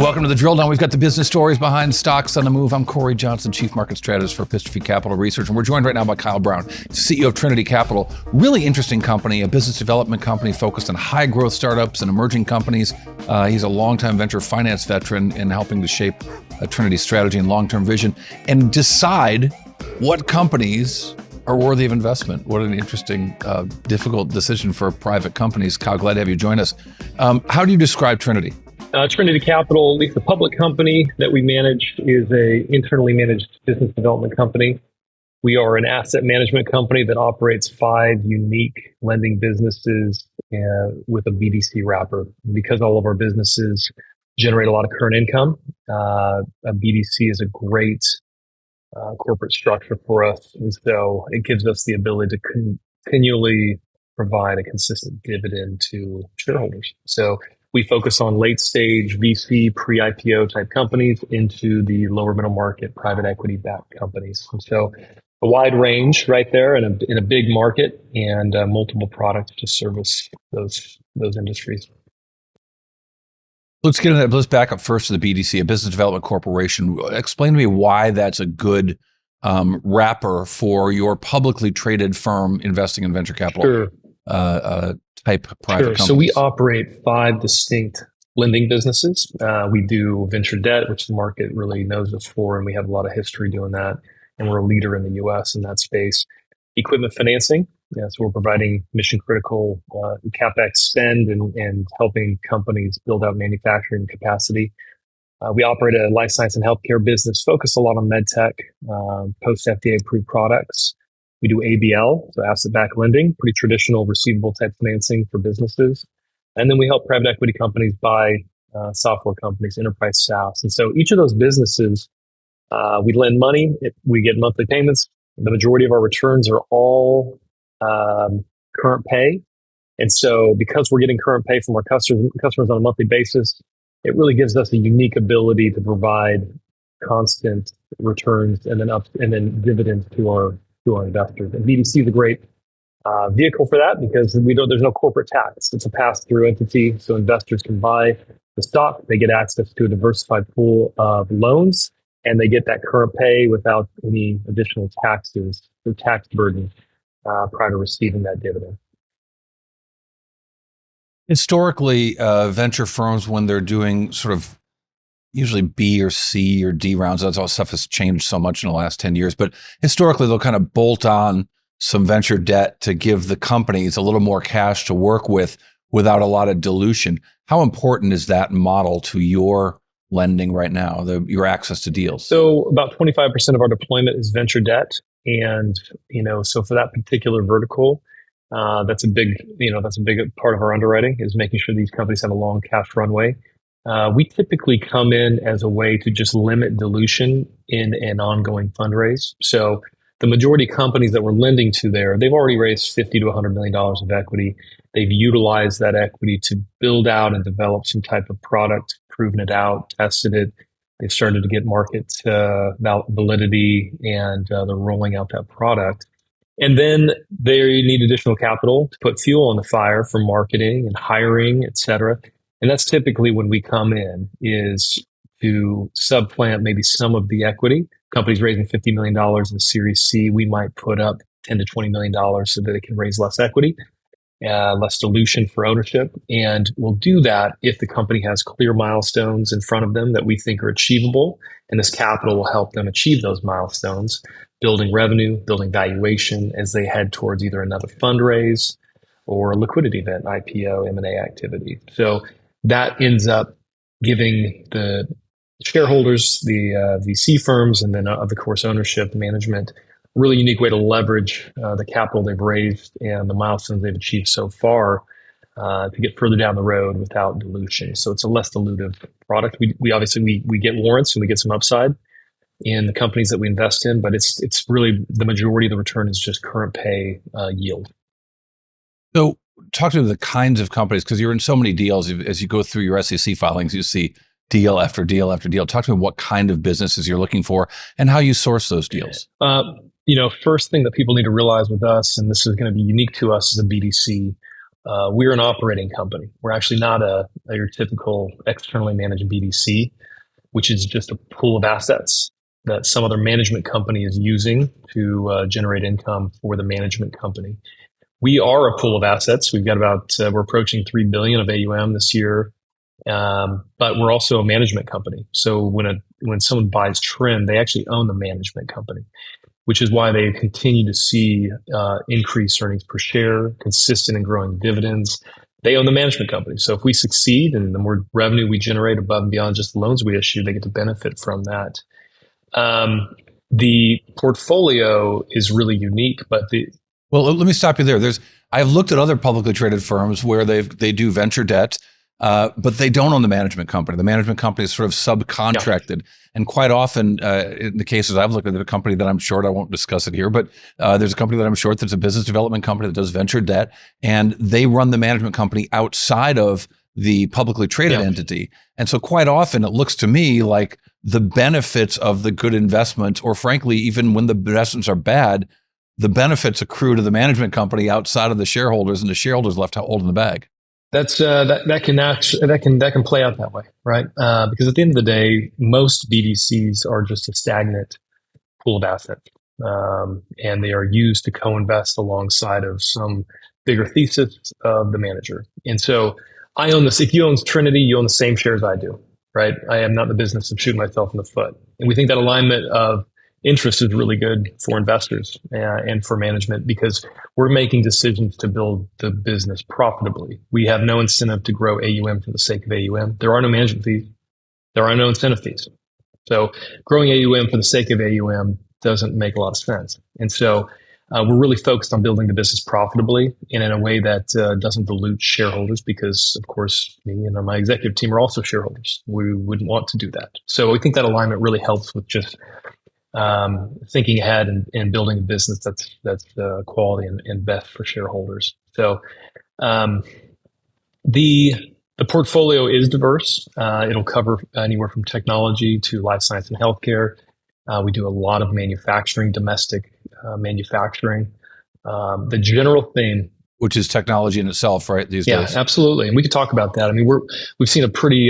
Welcome to the Drill Down. We've got the business stories behind stocks on the move. I'm Corey Johnson, Chief Market Strategist for Epistrophe Capital Research, and we're joined right now by Kyle Brown, CEO of Trinity Capital. Really interesting company, a business development company focused on high growth startups and emerging companies. He's a longtime venture finance veteran in helping to shape Trinity's strategy and long-term vision and decide what companies are worthy of investment. What an interesting, difficult decision for private companies. Kyle, glad to have you join us. How do you describe Trinity? Trinity Capital, at least the public company that we manage, is a internally managed business development company. We are an asset management company that operates 5 unique lending businesses with a BDC wrapper. Because all of our businesses generate a lot of current income, a BDC is a great corporate structure for us. And so it gives us the ability to continually provide a consistent dividend to shareholders. So we focus on late stage VC pre-IPO type companies into the lower middle market private equity backed companies. And so a wide range right there in a big market and multiple products to service those industries. Let's get into that. Let's back up first to the BDC, a business development corporation. Explain to me why that's a good wrapper for your publicly traded firm investing in venture capital. Sure. Type private companies. So we operate 5 distinct lending businesses. We do venture debt, which the market really knows us for, and we have a lot of history doing that. And we're a leader in the US in that space. Equipment financing. So we're providing mission critical capex spend and helping companies build out manufacturing capacity. We operate a life science and healthcare business, focus a lot on med tech, post FDA approved products. We do ABL, so asset-backed lending, pretty traditional receivable type financing for businesses. And then we help private equity companies buy software companies, enterprise SaaS. And so each of those businesses, we lend money, we get monthly payments. The majority of our returns are all current pay. And so because we're getting current pay from our customers on a monthly basis, it really gives us a unique ability to provide constant returns and then dividends to our investors. And BDC is a great vehicle for that because there's no corporate tax. It's a pass-through entity, so investors can buy the stock. They get access to a diversified pool of loans, and they get that current pay without any additional taxes or tax burden prior to receiving that dividend. Historically, venture firms, when they're doing sort of usually B or C or D rounds, that's all stuff has changed so much in the last 10 years. But historically, they'll kind of bolt on some venture debt to give the companies a little more cash to work with without a lot of dilution. How important is that model to your lending right now, your access to deals? So about 25% of our deployment is venture debt. And, so for that particular vertical, that's a big part of our underwriting is making sure these companies have a long cash runway. We typically come in as a way to just limit dilution in an ongoing fundraise. So the majority of companies that we're lending to there, they've already raised $50 to $100 million of equity. They've utilized that equity to build out and develop some type of product, proven it out, tested it. They've started to get market validity, and they're rolling out that product. And then they need additional capital to put fuel on the fire for marketing and hiring, et cetera. And that's typically when we come in, is to subplant maybe some of the equity. Companies raising $50 million in Series C, we might put up $10 to $20 million so that it can raise less equity, less dilution for ownership. And we'll do that if the company has clear milestones in front of them that we think are achievable. And this capital will help them achieve those milestones, building revenue, building valuation as they head towards either another fundraise or a liquidity event, IPO, M&A activity. So that ends up giving the shareholders, the VC firms, and then of course ownership, management, a really unique way to leverage the capital they've raised and the milestones they've achieved so far to get further down the road without dilution. So it's a less dilutive product. We obviously get warrants and we get some upside in the companies that we invest in, but it's really the majority of the return is just current pay yield. So talk to the kinds of companies, because you're in so many deals. As you go through your SEC filings, you see deal after deal after deal. Talk to me what kind of businesses you're looking for and how you source those deals. First thing that people need to realize with us, and this is going to be unique to us as a BDC, we're an operating company. We're actually not your typical externally managed BDC, which is just a pool of assets that some other management company is using to generate income for the management company. We are a pool of assets. We've got we're approaching 3 billion of AUM this year. But we're also a management company. So when someone buys TRIN, they actually own the management company, which is why they continue to see increased earnings per share, consistent and growing dividends. They own the management company. So if we succeed and the more revenue we generate above and beyond just the loans we issue, they get to benefit from that. The portfolio is really unique, but well, let me stop you there. I've looked at other publicly traded firms where they do venture debt, but they don't own the management company. The management company is sort of subcontracted. Yeah. And quite often, in the cases I've looked at, a company that I'm short, I won't discuss it here, but there's a company that I'm short that's a business development company that does venture debt, and they run the management company outside of the publicly traded entity. And so quite often it looks to me like the benefits of the good investments, or frankly, even when the investments are bad, the benefits accrue to the management company outside of the shareholders, and the shareholders left holding the bag. That can play out that way, right? Because at the end of the day, most BDCs are just a stagnant pool of assets, and they are used to co-invest alongside of some bigger thesis of the manager. And so, I own this. If you own Trinity, you own the same shares I do, right? I am not in the business of shooting myself in the foot, and we think that alignment of interest is really good for investors and for management, because we're making decisions to build the business profitably. We have no incentive to grow AUM for the sake of AUM. There are no management fees. There are no incentive fees. So growing AUM for the sake of AUM doesn't make a lot of sense. And so we're really focused on building the business profitably and in a way that doesn't dilute shareholders, because, of course, me and my executive team are also shareholders. We wouldn't want to do that. So we think that alignment really helps with just thinking ahead and building a business that's quality and best for shareholders. So the portfolio is diverse. It'll cover anywhere from technology to life science and healthcare. We do a lot of manufacturing, domestic manufacturing. The general theme, which is technology in itself, right? These days. Yeah, absolutely. And we could talk about that. I mean, we've seen a pretty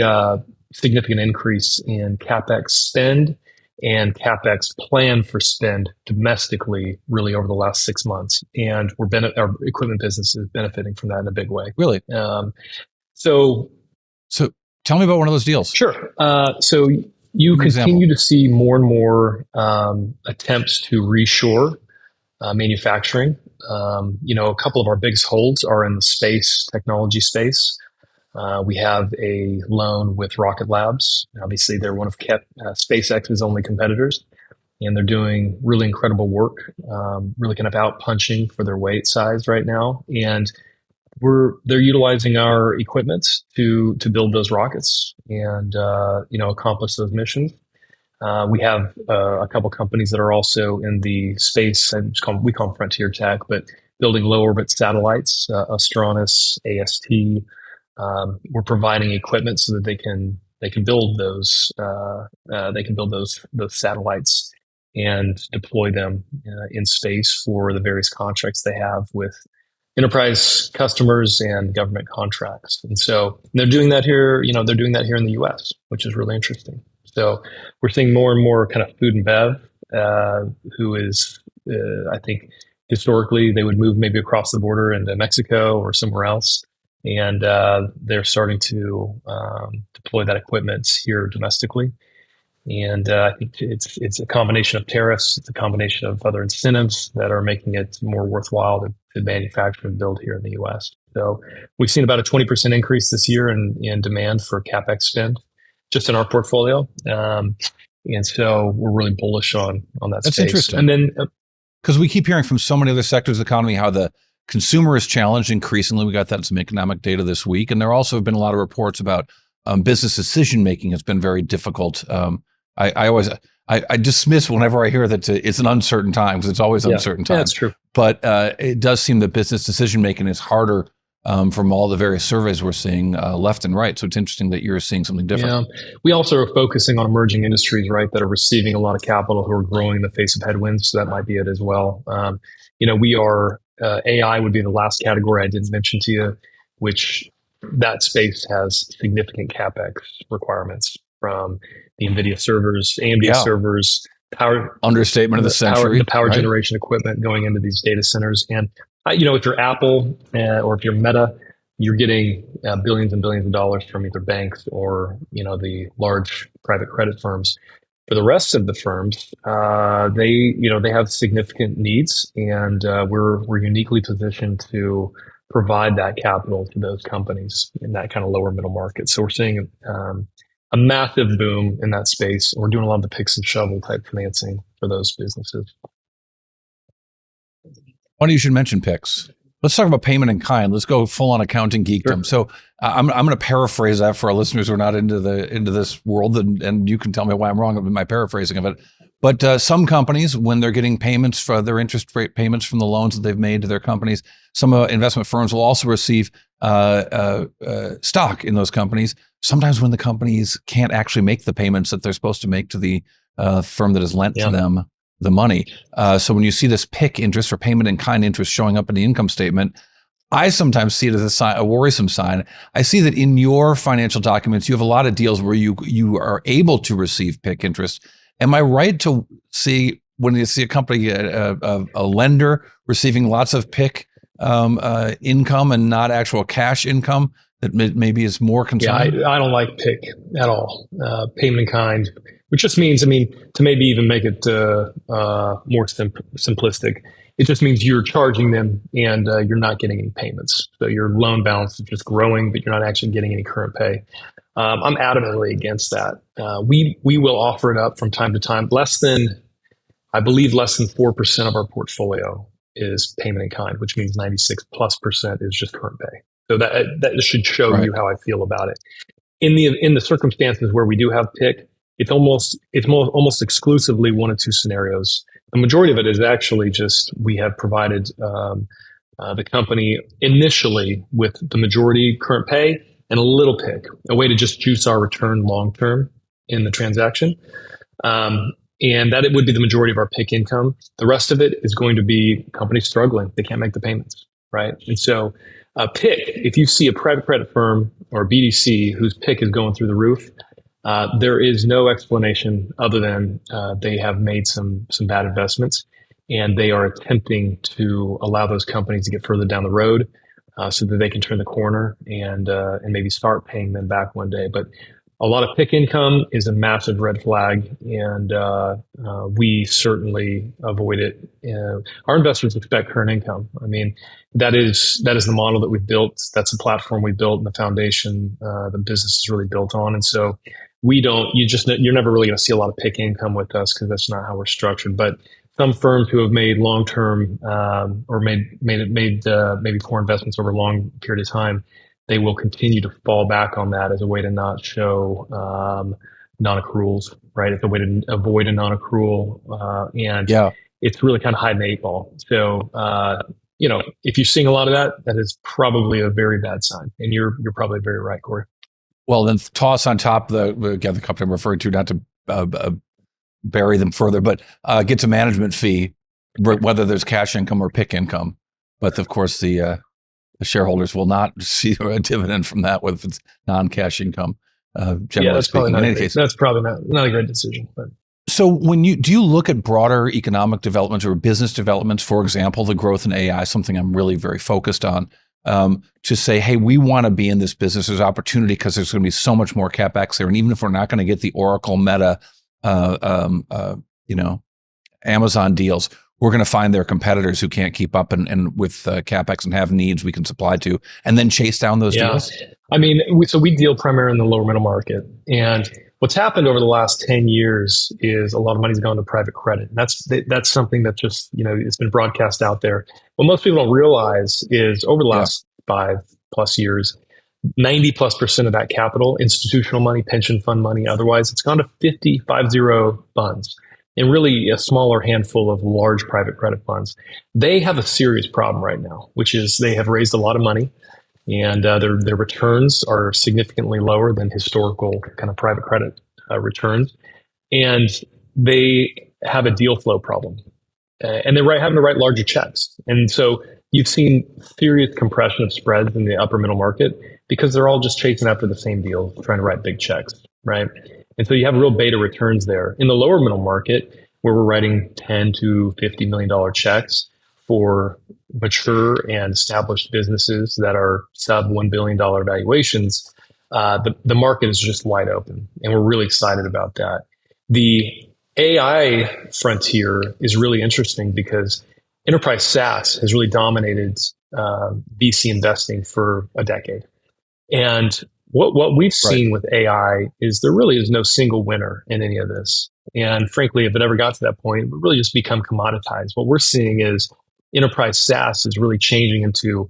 significant increase in capex spend and capex plan for spend domestically, really over the last 6 months, and our equipment business is benefiting from that in a big way. Really? So tell me about one of those deals. Sure. So you continue to see more and more attempts to reshore manufacturing. A couple of our biggest holds are in the space technology space. We have a loan with Rocket Labs. Obviously, they're one of SpaceX's only competitors, and they're doing really incredible work, really kind of out-punching for their weight size right now. And they're utilizing our equipment to build those rockets and accomplish those missions. We have a couple companies that are also in the space, we call them frontier tech, but building low orbit satellites, Astronis, AST. We're providing equipment so that they can build those satellites and deploy them in space for the various contracts they have with enterprise customers and government contracts. And so they're doing that here. They're doing that here in the U.S., which is really interesting. So we're seeing more and more kind of food and bev, who is, I think, historically they would move maybe across the border into Mexico or somewhere else. And they're starting to deploy that equipment here domestically. And I think it's a combination of tariffs. It's a combination of other incentives that are making it more worthwhile to manufacture and build here in the U.S. So we've seen about a 20% increase this year in demand for capex spend just in our portfolio. And so we're really bullish on that That's space. Interesting. And then because we keep hearing from so many other sectors of the economy how the consumer is challenged increasingly. We got that in some economic data this week. And there also have been a lot of reports about business decision-making has been very difficult. I dismiss whenever I hear that it's an uncertain time, because it's always uncertain time. Yeah, that's true. But it does seem that business decision-making is harder from all the various surveys we're seeing left and right. So it's interesting that you're seeing something different. Yeah. We also are focusing on emerging industries, right, that are receiving a lot of capital, who are growing in the face of headwinds. So that might be it as well. We are AI would be the last category I didn't mention to you, which that space has significant capex requirements from the NVIDIA servers, AMD Yeah. servers, power Understatement of the century. the power Right? generation equipment going into these data centers. And if you're Apple or if you're Meta, you're getting billions and billions of dollars from either banks or the large private credit firms. For the rest of the firms, they have significant needs, and we're uniquely positioned to provide that capital to those companies in that kind of lower middle market. So we're seeing a massive boom in that space. We're doing a lot of the picks and shovel type financing for those businesses. Funny you should mention picks. Let's talk about payment in kind. Let's go full on accounting geekdom. Sure. So I'm going to paraphrase that for our listeners who are not into this world, and you can tell me why I'm wrong with my paraphrasing of it. But some companies, when they're getting payments for their interest rate payments from the loans that they've made to their companies, some investment firms will also receive stock in those companies. Sometimes when the companies can't actually make the payments that they're supposed to make to the firm that has lent to them the money. So when you see this PIK interest or payment in kind interest showing up in the income statement, I sometimes see it as a worrisome sign. I see that in your financial documents, you have a lot of deals where you are able to receive PIK interest. Am I right to see when you see a company, a lender receiving lots of PIK income and not actual cash income, that maybe is more concerning? Yeah, I don't like PIK at all. Payment in kind, which just means, to maybe even make it more simplistic, it just means you're charging them and you're not getting any payments. So your loan balance is just growing, but you're not actually getting any current pay. I'm adamantly against that. We will offer it up from time to time. I believe less than 4% of our portfolio is payment in kind, which means 96+% is just current pay. So that should show you how I feel about it. In the circumstances where we do have PIK, it's almost exclusively one of two scenarios. The majority of it is actually just we have provided the company initially with the majority current pay and a little PIK, a way to just juice our return long term in the transaction. And that it would be the majority of our PIK income. The rest of it is going to be companies struggling. They can't make the payments, right? And so PIK, if you see a private credit firm or BDC whose PIK is going through the roof, there is no explanation other than they have made some bad investments, and they are attempting to allow those companies to get further down the road so that they can turn the corner and maybe start paying them back one day. But a lot of PIK income is a massive red flag, and we certainly avoid it. Our investors expect current income. That is the model that we've built. That's the platform we built and the foundation the business is really built on. And so you're never really going to see a lot of PIK income with us because that's not how we're structured. But some firms who have made long-term or made maybe poor investments over a long period of time, they will continue to fall back on that as a way to not show non-accruals, right? It's a way to avoid a non-accrual. It's really kind of hide the eight ball. So, if you're seeing a lot of that is probably a very bad sign. And you're probably very right, Corey. Well, then toss on top the company I'm referring to, not to bury them further, but gets a management fee, whether there's cash income or PIK income. But of course, the shareholders will not see a dividend from that, whether it's non-cash income. Generally speaking, in any case, that's probably not a great decision. But so, do you look at broader economic developments or business developments, for example, the growth in AI, something I'm really very focused on, to say, hey, we want to be in this business. There's opportunity because there's going to be so much more capex there, and even if we're not going to get the Oracle, Meta, Amazon deals, we're going to find their competitors who can't keep up and with capex and have needs we can supply to, and then chase down those deals. We deal primarily in the lower middle market, and what's happened over the last 10 years is a lot of money's gone to private credit. And that's something that just it's been broadcast out there. What most people don't realize is over the last 5+ years, 90+% of that capital, institutional money, pension fund money, otherwise, it's gone to 50 funds. And really a smaller handful of large private credit funds. They have a serious problem right now, which is they have raised a lot of money, and their returns are significantly lower than historical kind of private credit returns. And they have a deal flow problem. And they're having to write larger checks. And so you've seen serious compression of spreads in the upper middle market because they're all just chasing after the same deal, trying to write big checks, right? And so you have real beta returns there. In the lower middle market, where we're writing $10 to $50 million checks for mature and established businesses that are sub $1 billion valuations, the market is just wide open. And we're really excited about that. The AI frontier is really interesting because enterprise SaaS has really dominated VC investing for a decade. And what we've seen with AI is there really is no single winner in any of this. And frankly, if it ever got to that point, it would really just become commoditized. What we're seeing is enterprise SaaS is really changing into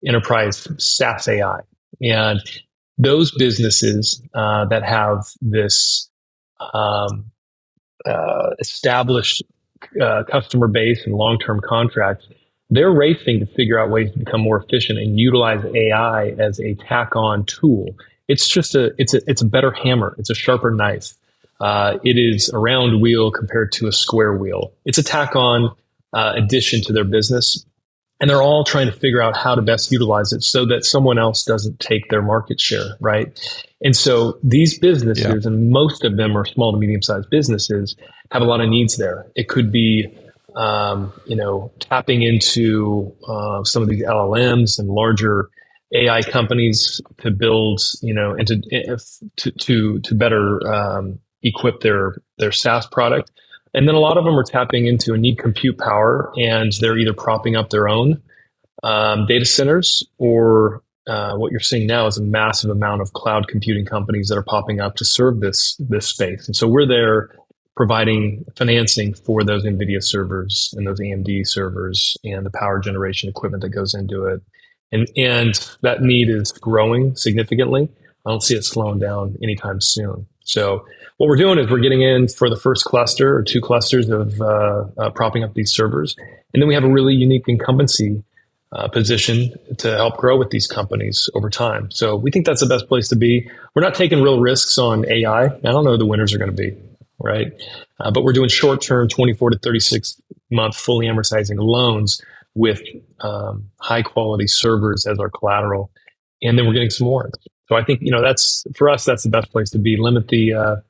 enterprise SaaS AI. And those businesses that have this established customer base and long-term contracts, they're racing to figure out ways to become more efficient and utilize AI as a tack-on tool. It's just it's a better hammer. It's a sharper knife. It is a round wheel compared to a square wheel. It's a tack-on addition to their business. And they're all trying to figure out how to best utilize it so that someone else doesn't take their market share, right? And so these businesses, and most of them are small to medium-sized businesses, have a lot of needs there. It could be, tapping into some of these LLMs and larger AI companies to build, and to better equip their SaaS product. And then a lot of them are tapping into a need compute power, and they're either propping up their own data centers, or what you're seeing now is a massive amount of cloud computing companies that are popping up to serve this space. And so we're there providing financing for those NVIDIA servers and those AMD servers and the power generation equipment that goes into it. And that need is growing significantly. I don't see it slowing down anytime soon. So what we're doing is we're getting in for the first cluster or two clusters of propping up these servers. And then we have a really unique incumbency position to help grow with these companies over time. So we think that's the best place to be. We're not taking real risks on AI. I don't know who the winners are going to be, right? But we're doing short-term 24 to 36-month fully amortizing loans with high-quality servers as our collateral. And then we're getting some warrants. So I think, that's for us, that's the best place to be. Limit the,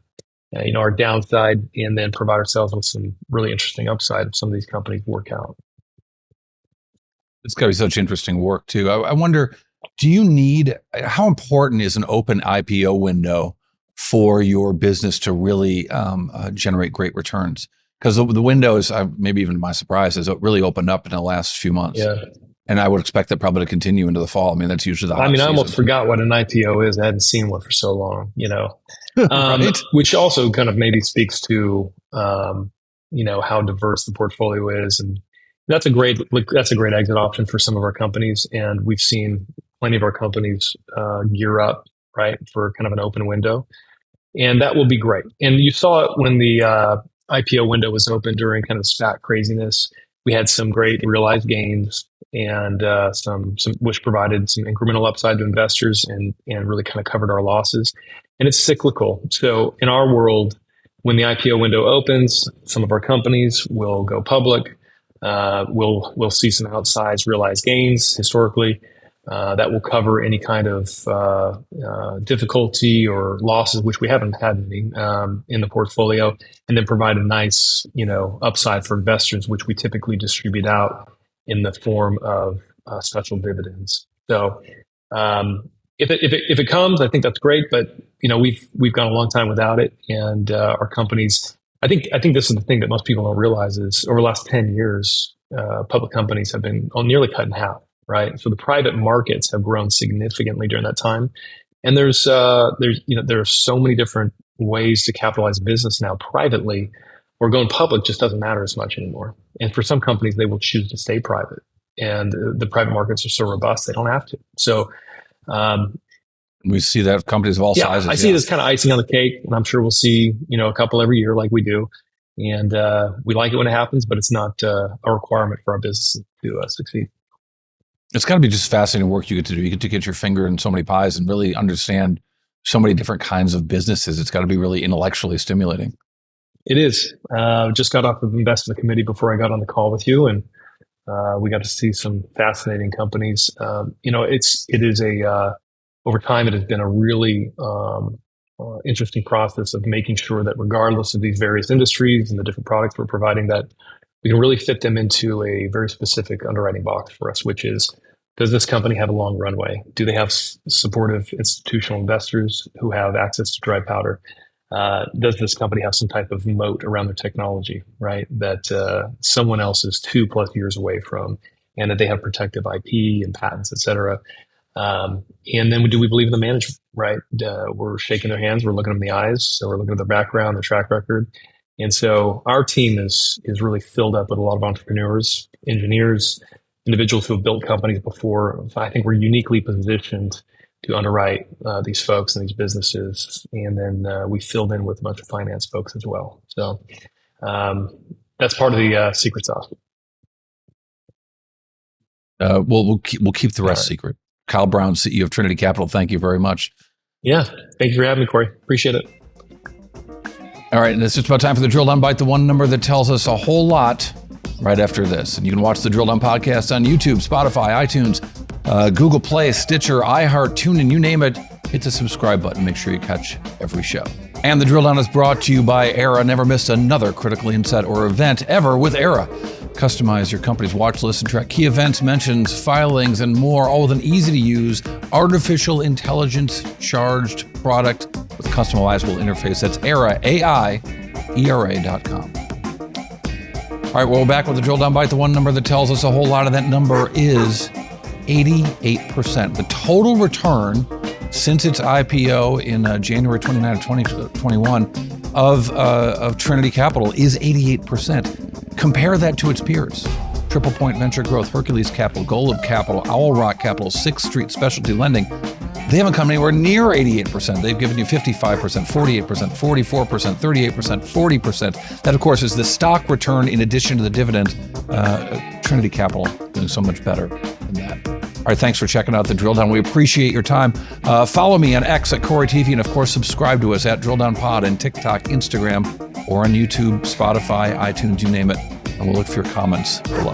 our downside, and then provide ourselves with some really interesting upside if some of these companies work out. It's got to be such interesting work too. I wonder, how important is an open IPO window for your business to really generate great returns? Because the window is, maybe even to my surprise, has really opened up in the last few months. Yeah. And I would expect that probably to continue into the fall. I mean, that's usually the hot season. I almost forgot what an IPO is. I hadn't seen one for so long, right? Which also kind of maybe speaks to, how diverse the portfolio is. And that's a great exit option for some of our companies. And we've seen plenty of our companies gear up, right, for kind of an open window. And that will be great. And you saw it when the IPO window was open during kind of SPAC craziness. We had some great realized gains, and some which provided some incremental upside to investors and really kind of covered our losses. And it's cyclical. So in our world, when the IPO window opens, some of our companies will go public. We'll see some outsized realized gains historically that will cover any kind of difficulty or losses, which we haven't had any in the portfolio, and then provide a nice upside for investors, which we typically distribute out in the form of special dividends. So if it comes, I think that's great. But we've gone a long time without it, and our companies. I think this is the thing that most people don't realize is over the last 10 years, public companies have been nearly cut in half. Right, so the private markets have grown significantly during that time, and there are so many different ways to capitalize a business now privately, where going public just doesn't matter as much anymore. And for some companies, they will choose to stay private, and the private markets are so robust they don't have to. So we see that companies of all sizes. I see it as kind of icing on the cake, and I'm sure we'll see a couple every year like we do. And we like it when it happens, but it's not a requirement for our business to succeed. It's got to be just fascinating work you get to do. You get to get your finger in so many pies and really understand so many different kinds of businesses. It's got to be really intellectually stimulating. It is. Just got off of investment committee before I got on the call with you, and We got to see some fascinating companies. Over time, it has been a really interesting process of making sure that regardless of these various industries and the different products we're providing, that we can really fit them into a very specific underwriting box for us, which is, does this company have a long runway? Do they have supportive institutional investors who have access to dry powder? Does this company have some type of moat around their technology, right? That someone else is 2+ years away from, and that they have protective IP and patents, et cetera. And then do we believe in the management, right? We're shaking their hands, we're looking them in the eyes, so we're looking at their background, their track record. And so our team is really filled up with a lot of entrepreneurs, engineers, individuals who have built companies before. I think we're uniquely positioned to underwrite these folks and these businesses. And then we filled in with a bunch of finance folks as well. So that's part of the secret sauce. We'll keep the rest secret. Kyle Brown, CEO of Trinity Capital, thank you very much. Yeah, thank you for having me, Corey. Appreciate it. All right, and it's just about time for the Drill Down Bite, the one number that tells us a whole lot right after this. And you can watch the Drill Down podcast on YouTube, Spotify, iTunes, Google Play, Stitcher, iHeart, TuneIn, you name it. Hit the subscribe button. Make sure you catch every show. And the Drill Down is brought to you by Era. Never miss another critical insight or event ever with Era. Customize your company's watch list and track key events, mentions, filings, and more, all with an easy-to-use, artificial intelligence charged product with customizable interface. That's Era, AIERA.com. All right, well, we're back with the Drill Down Bite, the one number that tells us a whole lot, of that number is 88%. The total return since its IPO in January 29 of 2021 of Trinity Capital is 88%. Compare that to its peers. Triple Point Venture Growth, Hercules Capital, Golub Capital, Owl Rock Capital, 6th Street Specialty Lending. They haven't come anywhere near 88%. They've given you 55%, 48%, 44%, 38%, 40%. That, of course, is the stock return in addition to the dividend. Trinity Capital doing so much better than that. All right, thanks for checking out the Drill Down. We appreciate your time. Follow me on X at Corey TV, and of course, subscribe to us at Drill Down Pod and TikTok, Instagram, or on YouTube, Spotify, iTunes, you name it. And we'll look for your comments below.